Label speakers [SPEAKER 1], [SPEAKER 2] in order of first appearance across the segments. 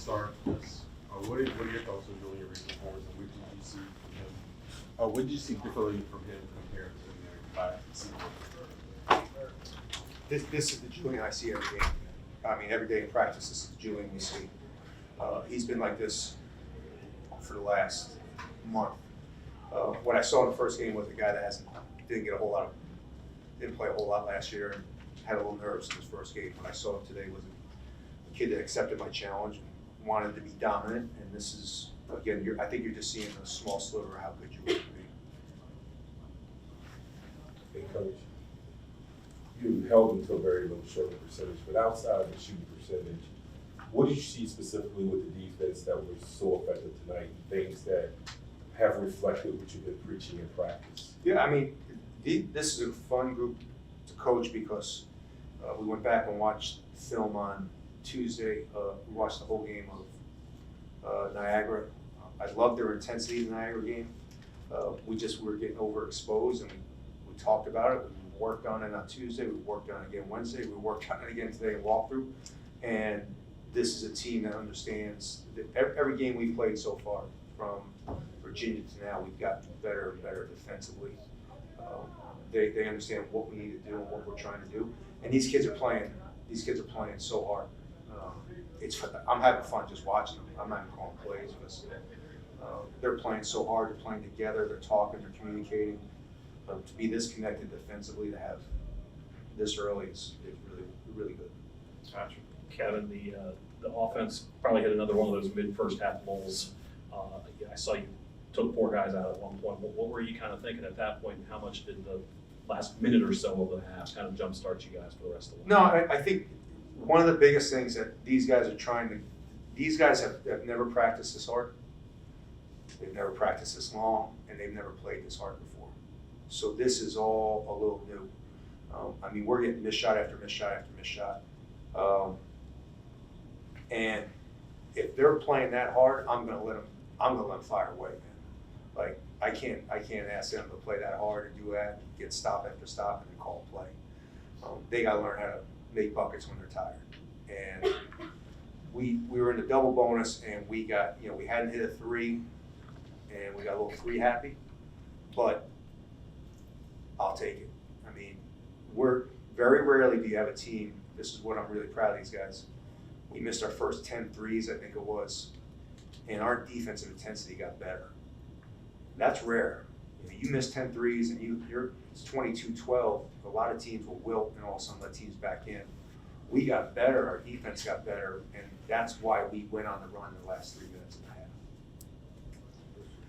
[SPEAKER 1] start this. What are your thoughts on Julian Reese performance, and what did you see from him? What did you see differently from him compared to the last season?
[SPEAKER 2] This is the Julian I see every game. I mean, every day in practice, this is the Julian we see. He's been like this for the last month. What I saw in the first game was a guy that didn't play a whole lot last year and had a little nerves in his first game. What I saw today was a kid that accepted my challenge and wanted to be dominant. And this is, again, I think you're just seeing a small sliver of how good you really can be.
[SPEAKER 3] Hey, Coach, you held him to a very low shooting percentage, but outside of the shooting percentage, what did you see specifically with the defense that was so effective tonight, and things that have reflected what you've been preaching in practice?
[SPEAKER 2] Yeah, I mean, this is a fun group to coach because we went back and watched film on Tuesday. We watched the whole game of Niagara. I loved their intensity in the Niagara game. We were getting overexposed, and we talked about it. We worked on it on Tuesday. We worked on it again Wednesday. We worked on it again today in walkthrough. And this is a team that understands that every game we've played so far, from Virginia to now, we've gotten better and better defensively. They understand what we need to do and what we're trying to do. And these kids are playing so hard. I'm having fun just watching them. I'm not even calling plays because they're playing so hard. They're playing together. They're talking. They're communicating. To be this connected defensively, to have this early is really, really good.
[SPEAKER 4] Gotcha. Kevin, the offense probably hit another one of those mid-first half lulls. I saw you took 4 guys out at one point. What were you kind of thinking at that point? How much did the last minute or so of the half kind of jumpstart you guys for the rest of the way?
[SPEAKER 2] No, I think one of the biggest things that these guys have never practiced this hard. They've never practiced this long, and they've never played this hard before. So this is all a little new. I mean, we're getting missed shot after missed shot after missed shot. And if they're playing that hard, I'm gonna let them fire away, man. Like I can't ask them to play that hard and do that, and get stop after stop and then call play. They gotta learn how to make buckets when they're tired. And we were in the double bonus, and we hadn't hit a 3, and we got a little 3 happy, but I'll take it. I mean, we're very rarely do you have a team. This is what I'm really proud of these guys. We missed our first 10 threes, I think it was, and our defensive intensity got better. That's rare. You miss 10 threes and it's 22-12. A lot of teams will wilt and all of a sudden let teams back in. We got better, our defense got better, and that's why we went on the run in the last 3 minutes and a half.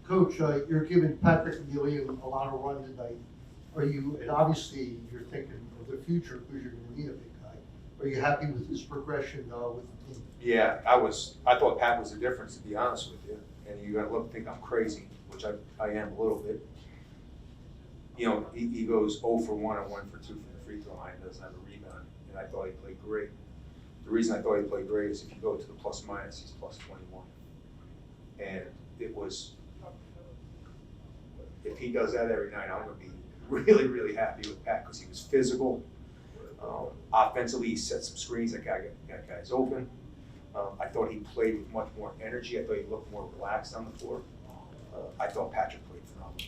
[SPEAKER 5] Coach, you're giving Patrick and Julian a lot of run tonight. And obviously you're thinking of the future because you're going to need a big guy. Are you happy with his progression with the team?
[SPEAKER 2] Yeah, I thought Pat was the difference, to be honest with you. And you're going to think I'm crazy, which I am a little bit. He goes 0 for 1 and 1 for 2 from the free throw line, doesn't have a rebound, and I thought he played great. The reason I thought he played great is if you go to the plus minus, he's plus 21. And it was, if he does that every night, I'm going to be really, really happy with Pat because he was physical. Offensively, he set some screens that got guys open. I thought he played with much more energy. I thought he looked more relaxed on the floor. I thought Patrick played phenomenal.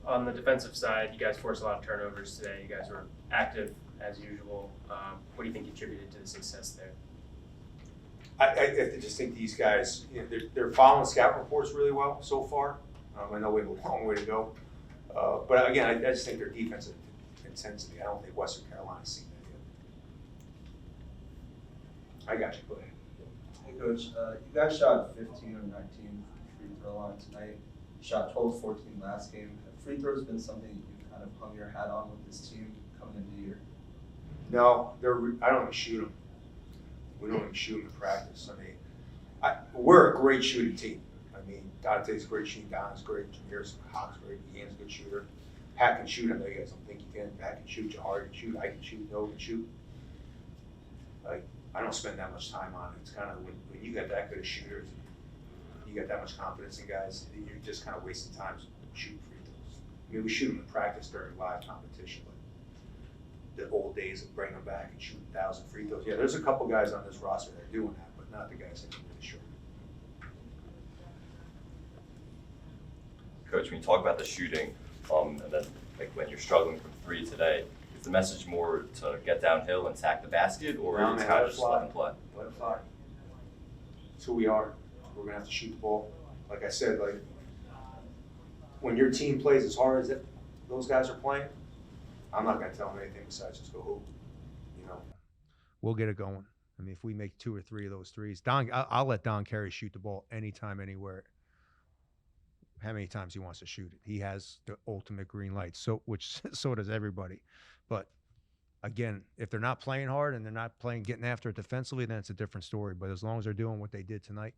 [SPEAKER 6] On the defensive side, you guys forced a lot of turnovers today. You guys were active as usual. What do you think contributed to the success there?
[SPEAKER 2] I just think these guys, they're following scout reports really well so far. I know we have a long way to go. But again, I just think their defensive intensity, I don't think Western Carolina's seen that yet. I got you, go ahead.
[SPEAKER 7] Hey Coach, you guys shot 15 or 19 from the free throw line tonight. You shot 12-14 last game. Have free throws been something you kind of hung your hat on with this team coming into the year?
[SPEAKER 2] No, I don't even shoot them. We don't even shoot them in practice. I mean, we're a great shooting team. I mean, Dante's a great shooting, Don's great, Jahmir's great, Ian's a good shooter. Pat can shoot. I know you guys don't think he can. Pat can shoot, Jahmir can shoot, I can shoot, Noah can shoot. Like, I don't spend that much time on it. It's kind of when you got that good of shooters, you got that much confidence in guys, you're just kind of wasting time shooting free throws. I mean, we shoot them in practice during live competition, the old days of bringing them back and shooting 1,000 free throws. Yeah, there's a couple guys on this roster that are doing that, but not the guys that can really shoot.
[SPEAKER 8] Coach, when you talk about the shooting, and then like when you're struggling from three today, is the message more to get downhill and sack the basket, or
[SPEAKER 2] No,
[SPEAKER 8] it's
[SPEAKER 2] man,
[SPEAKER 8] kind
[SPEAKER 2] let
[SPEAKER 8] of
[SPEAKER 2] it
[SPEAKER 8] just
[SPEAKER 2] fly.
[SPEAKER 8] let them play?
[SPEAKER 2] Let it fly. It's who we are. We're gonna have to shoot the ball. Like I said, like when your team plays as hard as those guys are playing, I'm not gonna tell them anything besides just go hoop. You know.
[SPEAKER 9] We'll get it going. I mean, if we make 2 or 3 of those threes, I'll let Don Carey shoot the ball anytime, anywhere. How many times he wants to shoot it. He has the ultimate green light, so does everybody. But again, if they're not playing hard and they're not getting after it defensively, then it's a different story. But as long as they're doing what they did tonight,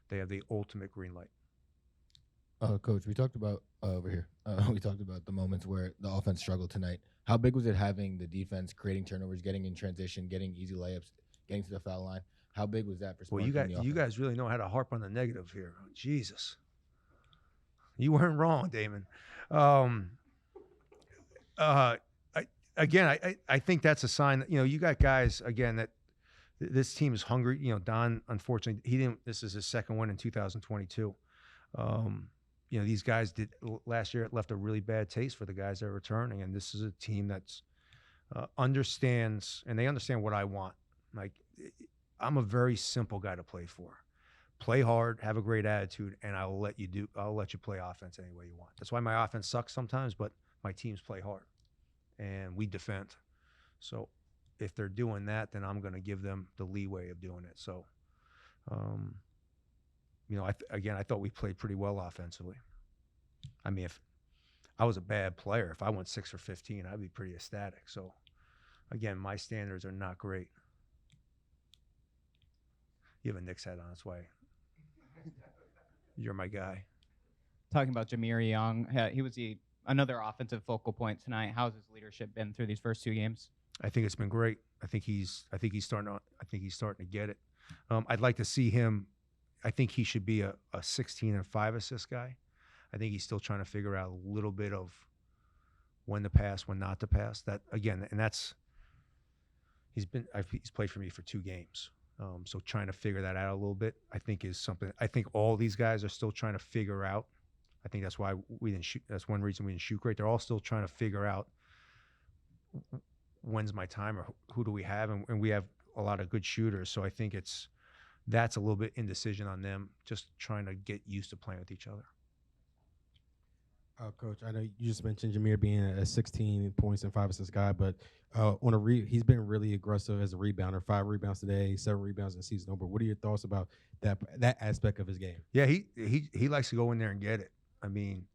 [SPEAKER 9] they have the ultimate green light.
[SPEAKER 10] Coach, we talked about over here. We talked about the moments where the offense struggled tonight. How big was it having the defense creating turnovers, getting in transition, getting easy layups, getting to the foul line? How big was that for
[SPEAKER 9] Well,
[SPEAKER 10] sparking the offense?
[SPEAKER 9] you guys really know how to harp on the negative here. Jesus. You weren't wrong, Damon. I think that's a sign that, you got guys, again, that this team is hungry. Don, unfortunately, this is his second win in 2022. These guys did last year, it left a really bad taste for the guys that are returning. And this is a team that's understands, and they understand what I want. Like, I'm a very simple guy to play for. Play hard, have a great attitude, and I'll let you play offense any way you want. That's why my offense sucks sometimes, but my teams play hard and we defend. So if they're doing that, then I'm going to give them the leeway of doing it. So, I thought we played pretty well offensively. I mean, if I was a bad player, if I went 6 or 15, I'd be pretty ecstatic. So again, my standards are not great. You have a Knicks hat on, that's why. You're my guy.
[SPEAKER 11] Talking about Jahmir Young, he was another offensive focal point tonight. How's his leadership been through these first 2 games?
[SPEAKER 9] I think it's been great. I think he's starting to get it. I'd like to see him. I think he should be a 16 and 5 assist guy. I think he's still trying to figure out a little bit of when to pass, when not to pass. That again, and that's he's played for me for 2 games. So trying to figure that out a little bit, I think, is something. I think all these guys are still trying to figure out. I think that's why we didn't shoot. That's one reason we didn't shoot great. They're all still trying to figure out when's my time, or who do we have, and we have a lot of good shooters. So I think that's a little bit indecision on them, just trying to get used to playing with each other.
[SPEAKER 12] Coach, I know you just mentioned Jahmir being a 16 points and 5 assists guy, but he's been really aggressive as a rebounder. 5 rebounds today, 7 rebounds in the season over. What are your thoughts about that aspect of his game?
[SPEAKER 9] Yeah, he likes to go in there and get it. I mean,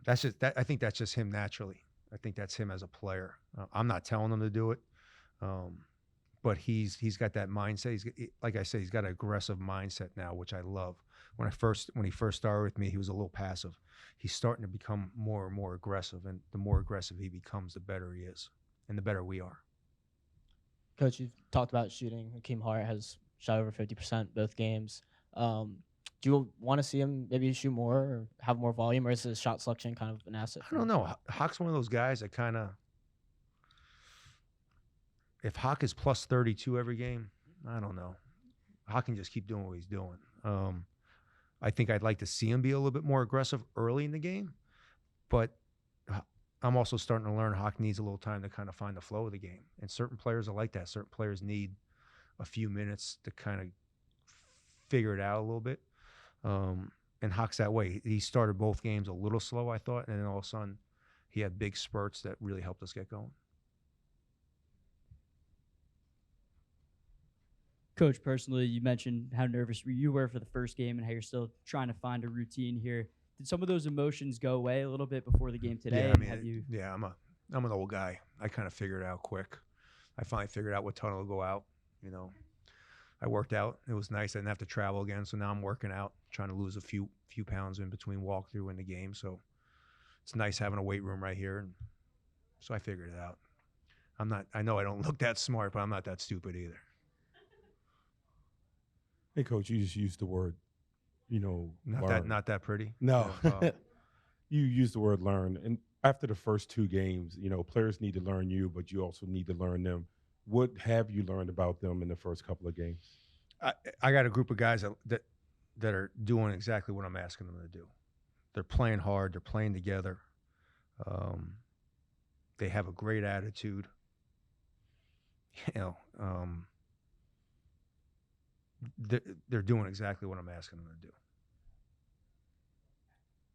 [SPEAKER 9] that's just that. I think that's just him naturally. I think that's him as a player. I'm not telling him to do it, but he's got that mindset. Like I said, he's got an aggressive mindset now, which I love. When he first started with me, he was a little passive. He's starting to become more and more aggressive, and the more aggressive he becomes, the better he is, and the better we are.
[SPEAKER 13] Coach, you've talked about shooting. Hakeem Hart has shot over 50% both games. Do you want to see him maybe shoot more or have more volume, or is his shot selection kind of an asset?
[SPEAKER 9] I don't know. Hawk's one of those guys that kind of, if Hawk is plus 32 every game, I don't know. Hawk can just keep doing what he's doing. I think I'd like to see him be a little bit more aggressive early in the game, but I'm also starting to learn Hawk needs a little time to kind of find the flow of the game. And certain players are like that. Certain players need a few minutes to kind of figure it out a little bit. And Hawk's that way. He started both games a little slow, I thought, and then all of a sudden he had big spurts that really helped us get going.
[SPEAKER 14] Coach, personally, you mentioned how nervous you were for the first game and how you're still trying to find a routine here. Did some of those emotions go away a little bit before the game today?
[SPEAKER 9] Yeah, I mean,
[SPEAKER 14] have you...
[SPEAKER 9] yeah, I'm an old guy. I kind of figured it out quick. I finally figured out what tunnel to go out. I worked out. It was nice. I didn't have to travel again. So now I'm working out, trying to lose a few pounds in between walkthrough and the game. So it's nice having a weight room right here. And so I figured it out. I know I don't look that smart, but I'm not that stupid either.
[SPEAKER 3] Hey, Coach, you just used the word, learn.
[SPEAKER 9] Not that pretty.
[SPEAKER 3] No.
[SPEAKER 9] Oh.
[SPEAKER 3] You used the word learn. And After the first two games, players need to learn you, but you also need to learn them. What have you learned about them in the first couple of games?
[SPEAKER 9] I got a group of guys that are doing exactly what I'm asking them to do. They're playing hard. They're playing together. They have a great attitude. They're doing exactly what I'm asking them to do.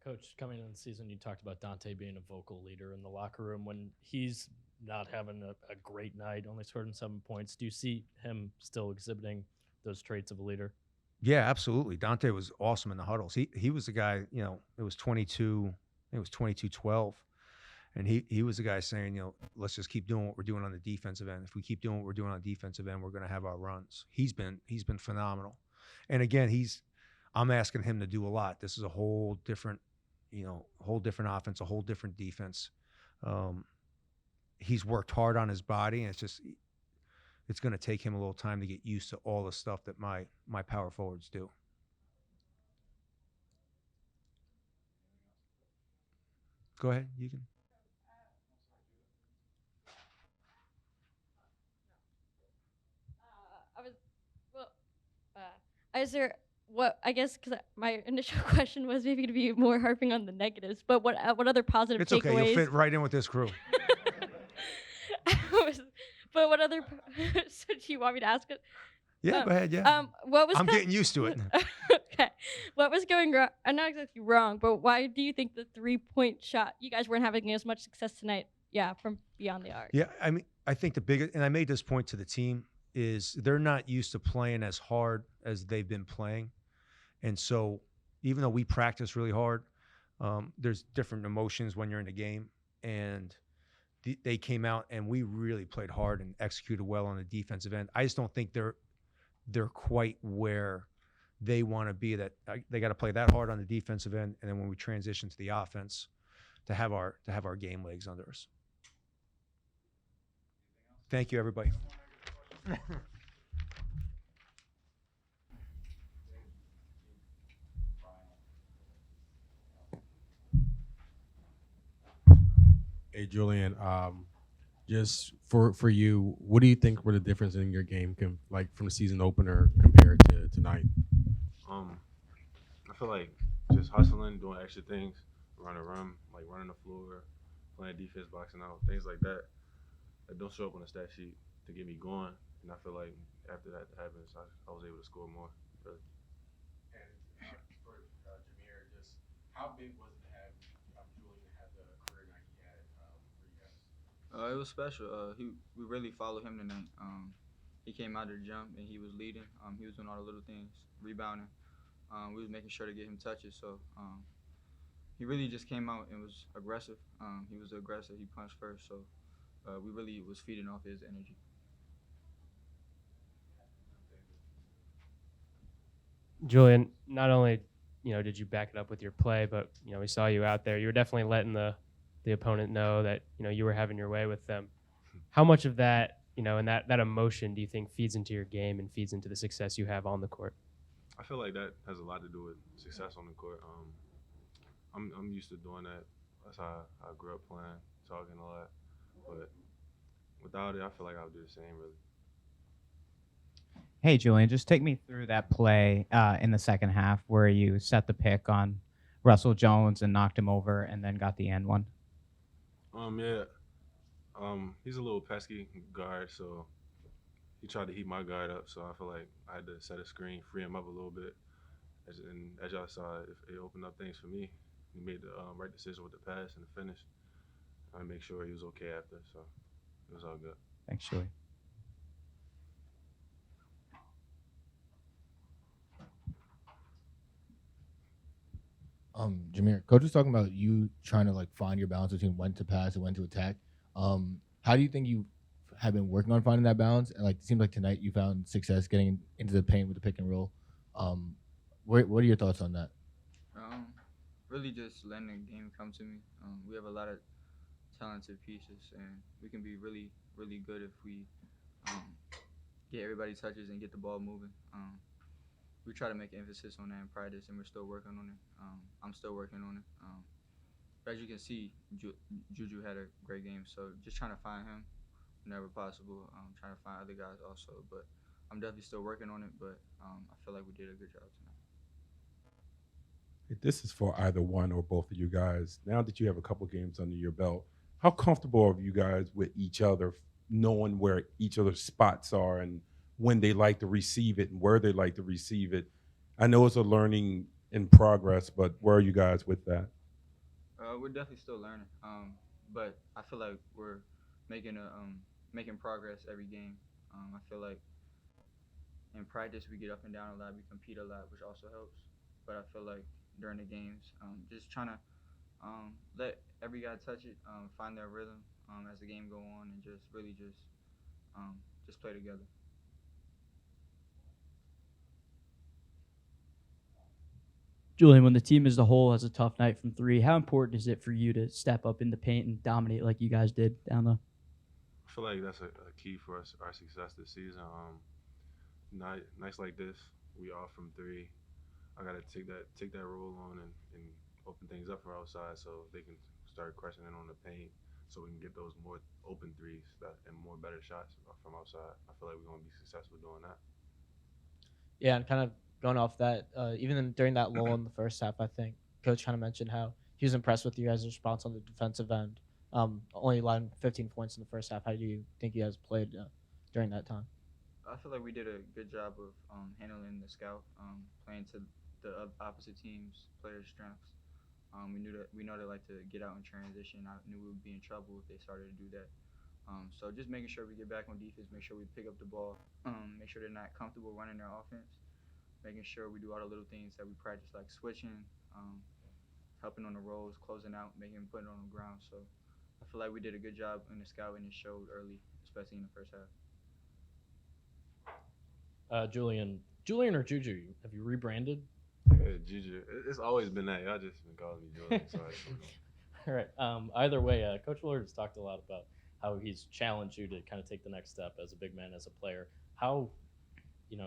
[SPEAKER 15] Coach, coming into the season, you talked about Dante being a vocal leader in the locker room. When he's not having a great night, only scoring 7 points, do you see him still exhibiting those traits of a leader?
[SPEAKER 9] Yeah, absolutely. Dante was awesome in the huddles. He was the guy, it was 22, it was 22-12. And he was the guy saying, let's just keep doing what we're doing on the defensive end. If we keep doing what we're doing on the defensive end, we're going to have our runs. He's been phenomenal. And again, I'm asking him to do a lot. This is a whole different offense, a whole different defense. He's worked hard on his body, and it's going to take him a little time to get used to all the stuff that my power forwards do. Go ahead, you can.
[SPEAKER 16] Is there I guess because my initial question was maybe to be more harping on the negatives, but what other positive
[SPEAKER 9] It's
[SPEAKER 16] takeaways?
[SPEAKER 9] okay. You'll fit right in with this crew.
[SPEAKER 16] But what other? So do you want me to ask it?
[SPEAKER 9] Yeah, go ahead. Yeah.
[SPEAKER 16] What was?
[SPEAKER 9] I'm getting used to it.
[SPEAKER 16] Okay. What was going wrong? I'm not exactly wrong, but why do you think the 3-point shot? You guys weren't having as much success tonight. Yeah, from beyond the arc.
[SPEAKER 9] Yeah, I mean, I think the biggest, and I made this point to the team, is they're not used to playing as hard as they've been playing. And so even though we practice really hard, there's different emotions when you're in the game. And they came out and we really played hard and executed well on the defensive end. I just don't think they're quite where they want to be. That they got to play that hard on the defensive end, and then when we transition to the offense, to have our game legs under us. Thank you, everybody.
[SPEAKER 12] Hey, Julian, just for you, what do you think were the difference in your game, like from the season opener compared to tonight?
[SPEAKER 17] I feel like just hustling, doing extra things, running around, like running the floor, playing defense, boxing out, things like that don't show up on the stat sheet to get me going. And I feel like after that happens, I was able to score more. Really.
[SPEAKER 3] And for Jahmir, just how big was it to have Julian have the career night he had for you guys?
[SPEAKER 18] It was special. We really followed him tonight. He came out of the jump and he was leading. He was doing all the little things, rebounding. We was making sure to get him touches. So he really just came out and was aggressive. He was aggressive. He punched first. So we really was feeding off his energy.
[SPEAKER 6] Julian, not only did you back it up with your play, but we saw you out there. You were definitely letting the opponent know that you were having your way with them. How much of that and that emotion do you think feeds into your game and feeds into the success you have on the court?
[SPEAKER 17] I feel like that has a lot to do with success on the court. I'm used to doing that. That's how I grew up playing, talking a lot. But without it, I feel like I would do the same, really.
[SPEAKER 11] Hey, Julian, just take me through that play in the second half where you set the pick on Russell Jones and knocked him over and then got the end one.
[SPEAKER 17] He's a little pesky guard, so he tried to heat my guard up. So I feel like I had to set a screen, free him up a little bit. And as y'all saw, it opened up things for me. He made the right decision with the pass and the finish. I make sure he was okay after, so it was all good.
[SPEAKER 11] Thanks, Julian.
[SPEAKER 10] Jahmir, coach was talking about you trying to find your balance between when to pass and when to attack. How do you think you have been working on finding that balance? And it seems like tonight you found success getting into the paint with the pick and roll. What are your thoughts on that?
[SPEAKER 18] Really just letting the game come to me. We have a lot of talented pieces, and we can be really, really good if we get everybody touches and get the ball moving. We try to make emphasis on that in practice, and we're still working on it. I'm still working on it. But as you can see, Juju had a great game. So just trying to find him whenever possible. Trying to find other guys also. But I'm definitely still working on it. But I feel like we did a good job tonight.
[SPEAKER 3] This is for either one or both of you guys. Now that you have a couple games under your belt, how comfortable are you guys with each other, knowing where each other's spots are and when they like to receive it and where they like to receive it? I know it's a learning in progress, but where are you guys with that?
[SPEAKER 18] We're definitely still learning. But I feel like we're making making progress every game. I feel like in practice we get up and down a lot, we compete a lot, which also helps. But I feel like during the games, just trying to let every guy touch it, find their rhythm as the game go on, and just really just play together.
[SPEAKER 14] Julian, when the team as a whole has a tough night from three, how important is it for you to step up in the paint and dominate like you guys did down low?
[SPEAKER 17] I feel like that's a key for us, our success this season. Nights like this, we off from three. I gotta take that role on and open things up for outside so they can start crushing in on the paint, so we can get those more open threes and more better shots from outside. I feel like we're gonna be successful doing that.
[SPEAKER 13] Yeah, and kind of going off that, during that lull in the first half, I think Coach kind of mentioned how he was impressed with you guys' response on the defensive end. Only allowing 15 points in the first half. How do you think you guys played during that time?
[SPEAKER 18] I feel like we did a good job of handling the scout, playing to the opposite team's players' strengths. We know they like to get out in transition. I knew we would be in trouble if they started to do that. So just making sure we get back on defense, make sure we pick up the ball, make sure they're not comfortable running their offense, making sure we do all the little things that we practice, like switching, helping on the rolls, closing out, putting it on the ground. So I feel like we did a good job in the scout, and it showed early, especially in the first half.
[SPEAKER 15] Julian or Juju? Have you rebranded?
[SPEAKER 17] Yeah, Juju. It's always been that. Y'all just been calling me Julian. So
[SPEAKER 15] All right. Either way, Coach Willard has talked a lot about how he's challenged you to kind of take the next step as a big man, as a player. How,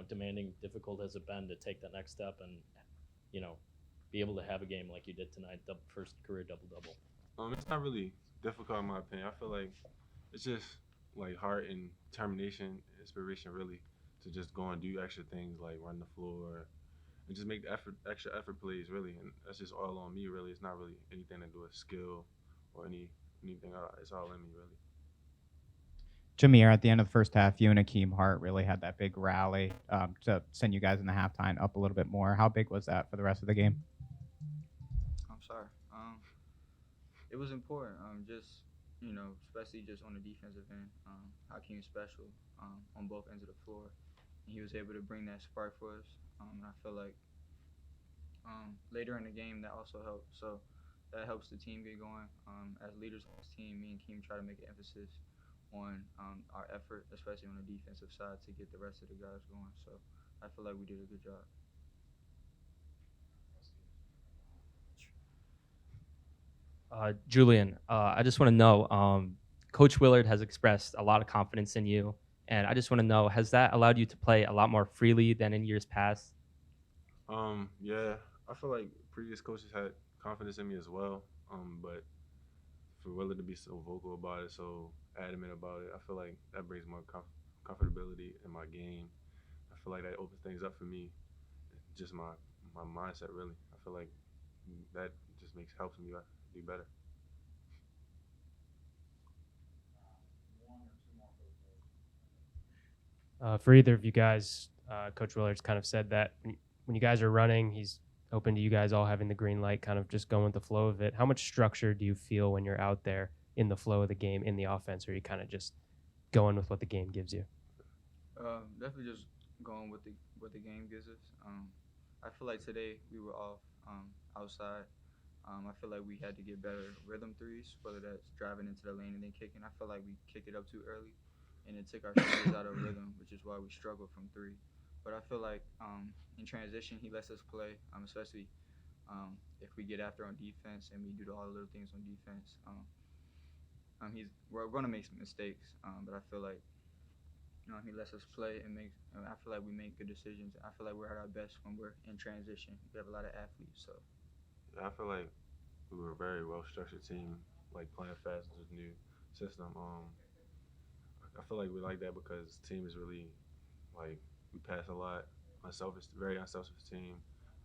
[SPEAKER 15] demanding, difficult has it been to take that next step and, be able to have a game like you did tonight, the first career double-double?
[SPEAKER 17] It's not really difficult in my opinion. I feel like it's just like heart and determination, inspiration really, to just go and do extra things like run the floor and just make the extra effort plays really. And that's just all on me really. It's not really anything to do with skill or anything. It's all in me really.
[SPEAKER 11] Jahmir, at the end of the first half, you and Akeem Hart really had that big rally to send you guys in the halftime up a little bit more. How big was that for the rest of the game?
[SPEAKER 18] I'm sorry. It was important. Especially just on the defensive end. Hakeem's special on both ends of the floor, and he was able to bring that spark for us. And I feel like later in the game that also helped. So that helps the team get going. As leaders of this team, me and Keem try to make an emphasis on our effort, especially on the defensive side, to get the rest of the guys going. So I feel like we did a good job.
[SPEAKER 19] Julian, I just want to know, Coach Willard has expressed a lot of confidence in you, and I just want to know, has that allowed you to play a lot more freely than in years past?
[SPEAKER 17] Yeah, I feel like previous coaches had confidence in me as well, but for Willard to be so vocal about it, so adamant about it, I feel like that brings more comfortability in my game. I feel like that opens things up for me, just my mindset really. I feel like that just helps me do better.
[SPEAKER 6] For either of you guys, Coach Willard's kind of said that when you guys are running, he's open to you guys all having the green light, kind of just going with the flow of it. How much structure do you feel when you're out there in the flow of the game, in the offense, or are you kind of just going with what the game gives you?
[SPEAKER 18] Definitely just going with what the game gives us. I feel like today we were off outside. I feel like we had to get better rhythm threes, whether that's driving into the lane and then kicking. I feel like we kicked it up too early, and it took our shooters out of rhythm, which is why we struggled from three. But I feel like in transition, he lets us play, especially if we get after on defense and we do all the little things on defense. We're going to make some mistakes, but I feel like he lets us play and I feel like we make good decisions. I feel like we're at our best when we're in transition. We have a lot of athletes, so.
[SPEAKER 17] I feel like we were a very well structured team, like playing fast with this new system. I feel like we like that because the team is really like we pass a lot, very unselfish team,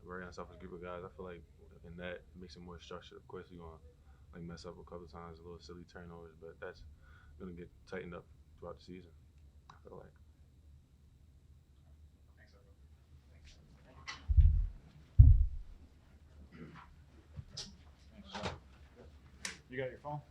[SPEAKER 17] a very unselfish group of guys. I feel like in that it makes it more structured. Of course, we're gonna like mess up a couple of times, a little silly turnovers, but that's gonna get tightened up throughout the season. I feel like.
[SPEAKER 20] You got your phone?